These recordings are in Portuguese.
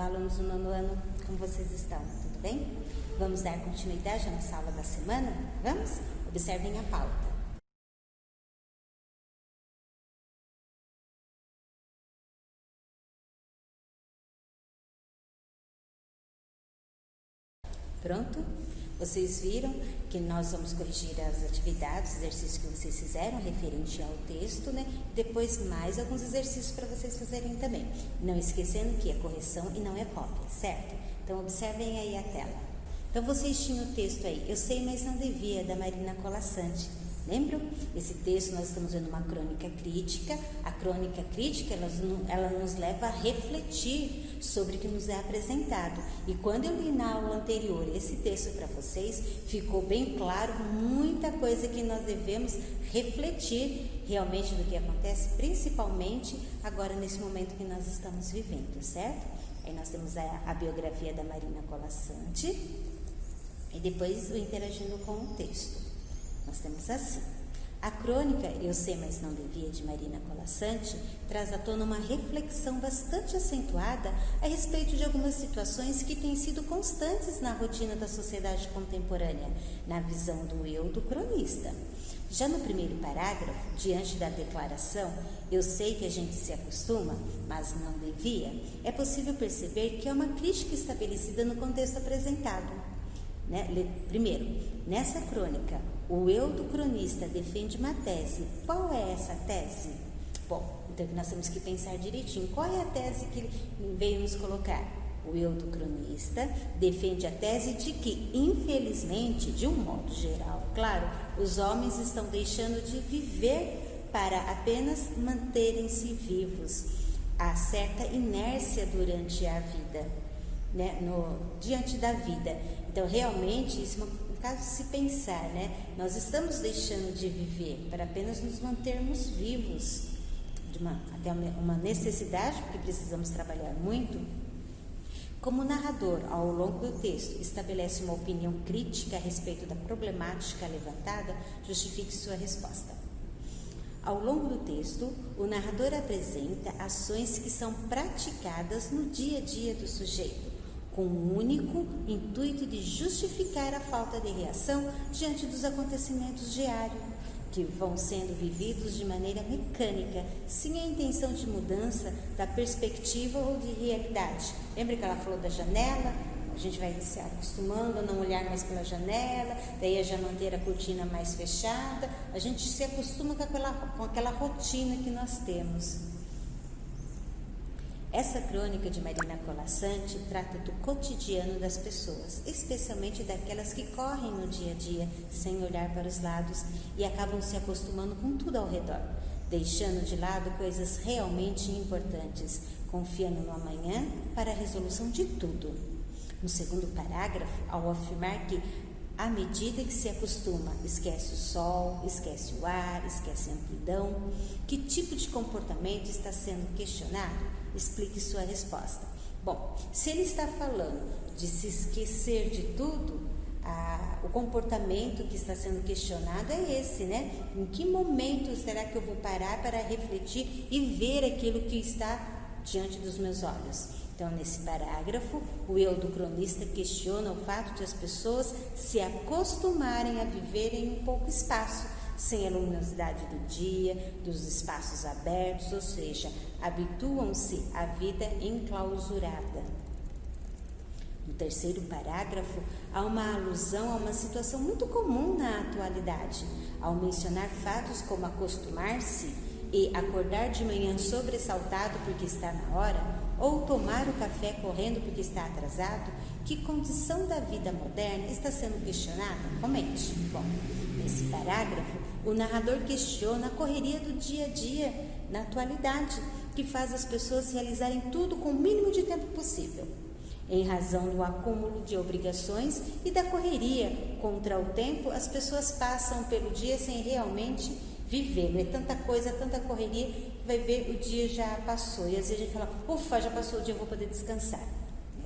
Olá, alunos do 9º ano, como vocês estão? Tudo bem? Vamos dar continuidade à nossa aula da semana? Vamos? Observem a pauta. Pronto? Vocês viram que nós vamos corrigir as atividades, exercícios que vocês fizeram referente ao texto, né? Depois mais alguns exercícios para vocês fazerem também. Não esquecendo que é correção e não é cópia, certo? Então observem aí a tela. Então vocês tinham o texto aí, Eu Sei, Mas Não Devia, da Marina Colasanti. Lembram? Esse texto nós estamos vendo uma crônica crítica. A crônica crítica, ela nos leva a refletir sobre o que nos é apresentado. E quando eu li na aula anterior esse texto para vocês, ficou bem claro muita coisa que nós devemos refletir realmente do que acontece, principalmente agora nesse momento que nós estamos vivendo, certo? Aí nós temos a biografia da Marina Colasanti e depois o interagindo com o texto. Nós temos assim, a crônica Eu Sei, Mas Não Devia, de Marina Colasanti, traz à tona uma reflexão bastante acentuada a respeito de algumas situações que têm sido constantes na rotina da sociedade contemporânea, na visão do eu do cronista. Já no primeiro parágrafo, diante da declaração Eu sei que a gente se acostuma, mas não devia, é possível perceber que é uma crítica estabelecida no contexto apresentado. Primeiro, nessa crônica, o eu do cronista defende uma tese. Qual é essa tese? Bom, então nós temos que pensar direitinho. Qual é a tese que ele veio nos colocar? O eu do cronista defende a tese de que, infelizmente, de um modo geral, claro, os homens estão deixando de viver para apenas manterem-se vivos. Há certa inércia durante a vida, diante da vida. Então, realmente, isso é um caso de se pensar, nós estamos deixando de viver para apenas nos mantermos vivos, até uma necessidade, porque precisamos trabalhar muito. Como o narrador, ao longo do texto, estabelece uma opinião crítica a respeito da problemática levantada, justifique sua resposta. Ao longo do texto, o narrador apresenta ações que são praticadas no dia a dia do sujeito, com o único intuito de justificar a falta de reação diante dos acontecimentos diários, que vão sendo vividos de maneira mecânica, sem a intenção de mudança da perspectiva ou de realidade. Lembra que ela falou da janela? A gente vai se acostumando a não olhar mais pela janela, daí a já manter a cortina mais fechada, a gente se acostuma com aquela rotina que nós temos. Essa crônica de Marina Colasanti trata do cotidiano das pessoas, especialmente daquelas que correm no dia a dia, sem olhar para os lados e acabam se acostumando com tudo ao redor, deixando de lado coisas realmente importantes, confiando no amanhã para a resolução de tudo. No segundo parágrafo, ao afirmar que, à medida que se acostuma, esquece o sol, esquece o ar, esquece a amplidão, que tipo de comportamento está sendo questionado? Explique sua resposta. Bom, se ele está falando de se esquecer de tudo, o comportamento que está sendo questionado é esse, Em que momento será que eu vou parar para refletir e ver aquilo que está diante dos meus olhos? Então, nesse parágrafo, o eu do cronista questiona o fato de as pessoas se acostumarem a viver em um pouco espaço, sem a luminosidade do dia, dos espaços abertos, ou seja, habituam-se à vida enclausurada. No terceiro parágrafo, há uma alusão a uma situação muito comum na atualidade, ao mencionar fatos como acostumar-se e acordar de manhã sobressaltado porque está na hora, ou tomar o café correndo porque está atrasado. Que condição da vida moderna está sendo questionada? Comente. Bom, nesse parágrafo, o narrador questiona a correria do dia a dia, na atualidade, que faz as pessoas realizarem tudo com o mínimo de tempo possível. Em razão do acúmulo de obrigações e da correria contra o tempo, as pessoas passam pelo dia sem realmente viver. É tanta coisa, tanta correria, vai ver o dia já passou. E às vezes a gente fala, ufa, já passou o dia, eu vou poder descansar.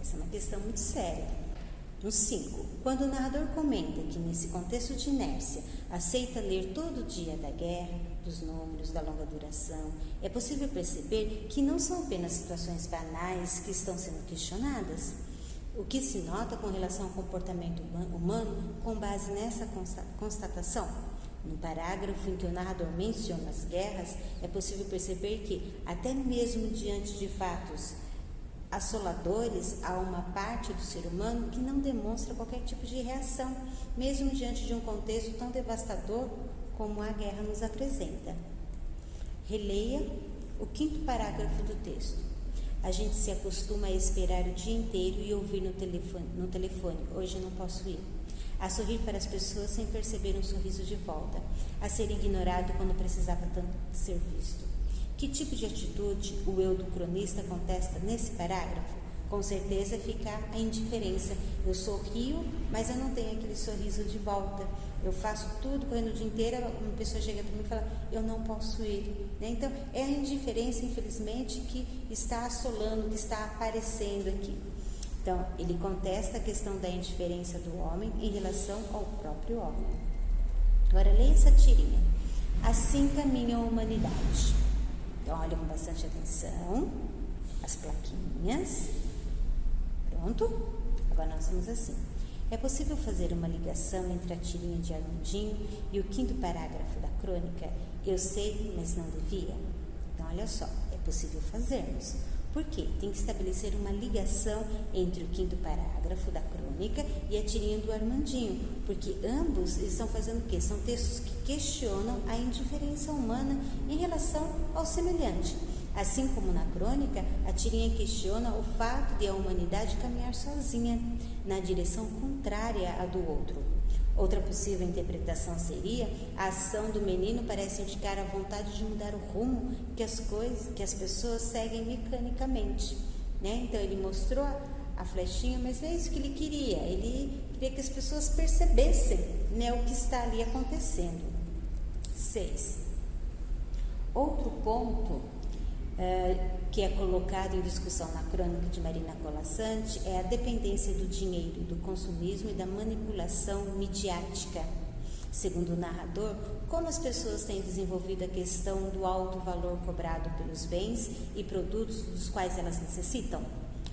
Essa é uma questão muito séria. No 5, quando o narrador comenta que nesse contexto de inércia aceita ler todo dia da guerra, dos números, da longa duração, é possível perceber que não são apenas situações banais que estão sendo questionadas. O que se nota com relação ao comportamento humano com base nessa constatação? No parágrafo em que o narrador menciona as guerras, é possível perceber que, até mesmo diante de fatos assoladores, há uma parte do ser humano que não demonstra qualquer tipo de reação, mesmo diante de um contexto tão devastador como a guerra nos apresenta. Releia o 5º parágrafo do texto. A gente se acostuma a esperar o dia inteiro e ouvir no telefone, hoje não posso ir. A sorrir para as pessoas sem perceber um sorriso de volta. A ser ignorado quando precisava tanto ser visto. Que tipo de atitude o eu do cronista contesta nesse parágrafo? Com certeza fica a indiferença. Eu sorrio, mas eu não tenho aquele sorriso de volta. Eu faço tudo, correndo o dia inteiro, uma pessoa chega para mim e fala, eu não posso ir. Então, é a indiferença, infelizmente, que está assolando, que está aparecendo aqui. Então, ele contesta a questão da indiferença do homem em relação ao próprio homem. Agora, leia essa tirinha. Assim caminha a humanidade. Então, olha com bastante atenção as plaquinhas. Pronto? Agora nós vamos assim. É possível fazer uma ligação entre a tirinha de Armandinho e o 5º parágrafo da crônica? Eu sei, mas não devia? Então, olha só, é possível fazermos. Por quê? Tem que estabelecer uma ligação entre o 5º parágrafo da crônica e a tirinha do Armandinho, porque ambos estão fazendo o quê? São textos que questionam a indiferença humana em relação ao semelhante. Assim como na crônica, a tirinha questiona o fato de a humanidade caminhar sozinha, na direção contrária à do outro. Outra possível interpretação seria: a ação do menino parece indicar a vontade de mudar o rumo que as pessoas seguem mecanicamente, né? Então ele mostrou a flechinha, mas não é isso que ele queria. Ele queria que as pessoas percebessem, né, o que está ali acontecendo. 6. Outro ponto que é colocado em discussão na crônica de Marina Colasanti é a dependência do dinheiro, do consumismo e da manipulação midiática. Segundo o narrador, como as pessoas têm desenvolvido a questão do alto valor cobrado pelos bens e produtos dos quais elas necessitam?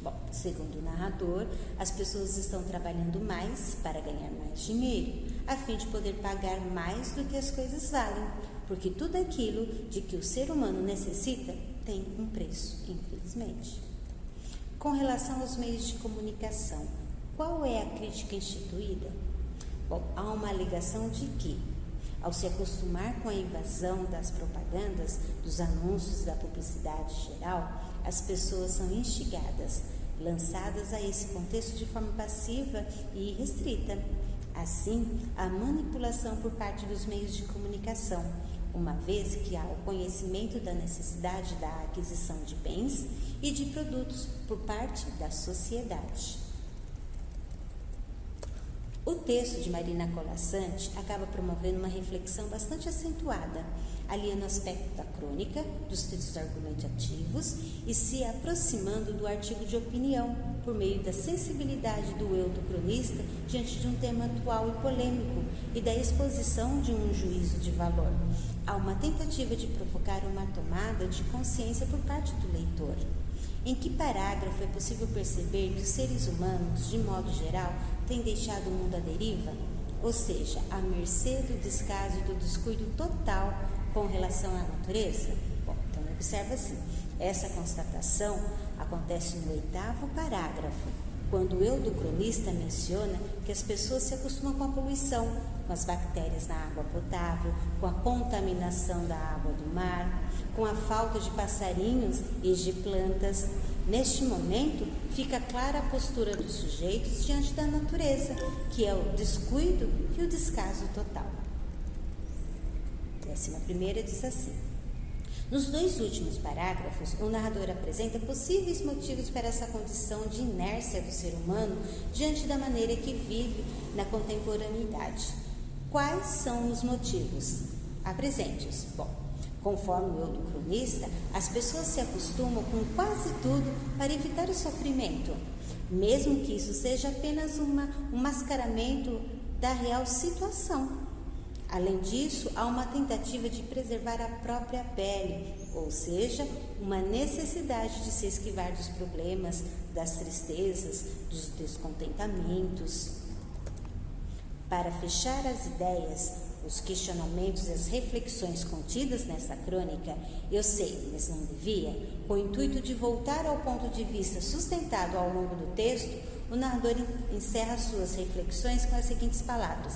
Bom, segundo o narrador, as pessoas estão trabalhando mais para ganhar mais dinheiro, a fim de poder pagar mais do que as coisas valem, porque tudo aquilo de que o ser humano necessita tem um preço, infelizmente. Com relação aos meios de comunicação, qual é a crítica instituída? Bom, há uma alegação de que, ao se acostumar com a invasão das propagandas, dos anúncios da publicidade geral, as pessoas são instigadas, lançadas a esse contexto de forma passiva e irrestrita. Assim, a manipulação por parte dos meios de comunicação, uma vez que há o conhecimento da necessidade da aquisição de bens e de produtos por parte da sociedade. O texto de Marina Colasanti acaba promovendo uma reflexão bastante acentuada, aliando o aspecto da crônica, dos textos argumentativos e se aproximando do artigo de opinião, por meio da sensibilidade do eu do cronista diante de um tema atual e polêmico e da exposição de um juízo de valor. Há uma tentativa de provocar uma tomada de consciência por parte do leitor. Em que parágrafo é possível perceber que os seres humanos, de modo geral, têm deixado o mundo à deriva? Ou seja, à mercê do descaso e do descuido total com relação à natureza? Bom, então observa assim, essa constatação acontece no 8º parágrafo, quando o eu do cronista menciona que as pessoas se acostumam com a poluição, com as bactérias na água potável, com a contaminação da água do mar, com a falta de passarinhos e de plantas. Neste momento, fica clara a postura dos sujeitos diante da natureza, que é o descuido e o descaso total. 11ª diz assim: nos 2 últimos parágrafos, o narrador apresenta possíveis motivos para essa condição de inércia do ser humano diante da maneira que vive na contemporaneidade. Quais são os motivos? Apresente-os. Bom, conforme o eu do cronista, as pessoas se acostumam com quase tudo para evitar o sofrimento, mesmo que isso seja apenas um mascaramento da real situação. Além disso, há uma tentativa de preservar a própria pele, ou seja, uma necessidade de se esquivar dos problemas, das tristezas, dos descontentamentos. Para fechar as ideias, os questionamentos e as reflexões contidas nessa crônica, eu sei, mas não devia, com o intuito de voltar ao ponto de vista sustentado ao longo do texto, o narrador encerra suas reflexões com as seguintes palavras: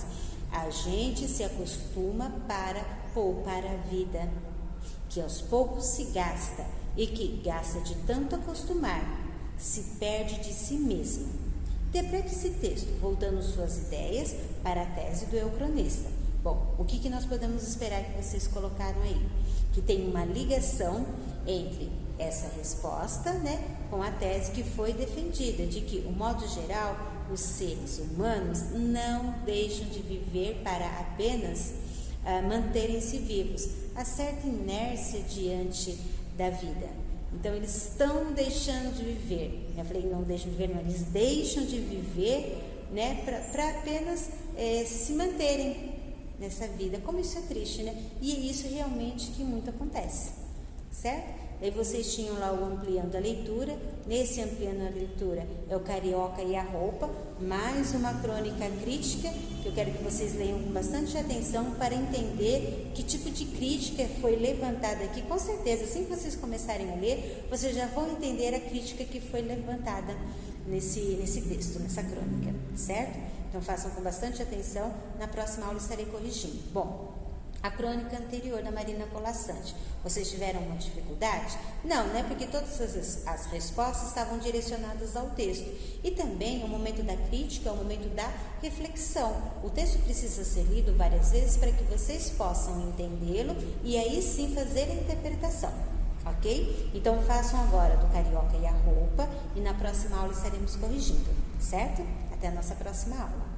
a gente se acostuma para poupar a vida, que aos poucos se gasta e que gasta de tanto acostumar, se perde de si mesmo. Interprete esse texto, voltando suas ideias para a tese do Eu Cronista. Bom, o que nós podemos esperar que vocês colocaram aí? Que tem uma ligação entre essa resposta, com a tese que foi defendida, de que, o modo geral, os seres humanos não deixam de viver para apenas manterem-se vivos. Há certa inércia diante da vida. Então, eles estão deixando de viver. Eu falei, não deixam de viver, não, eles deixam de viver, para apenas se manterem nessa vida. Como isso é triste, E é isso realmente que muito acontece, certo? Aí vocês tinham lá o Ampliando a Leitura. Nesse Ampliando a Leitura é o Carioca e a Roupa, mais uma crônica crítica, que eu quero que vocês leiam com bastante atenção para entender que tipo de crítica foi levantada aqui. Com certeza, assim que vocês começarem a ler, vocês já vão entender a crítica que foi levantada nesse texto, nessa crônica, certo? Então façam com bastante atenção, na próxima aula estarei corrigindo. Bom, a crônica anterior da Marina Colasanti, vocês tiveram uma dificuldade? Não, porque todas as respostas estavam direcionadas ao texto. E também o momento da crítica é o momento da reflexão. O texto precisa ser lido várias vezes para que vocês possam entendê-lo e aí sim fazer a interpretação, ok? Então façam agora do Carioca e a Roupa e na próxima aula estaremos corrigindo, certo? Até a nossa próxima aula.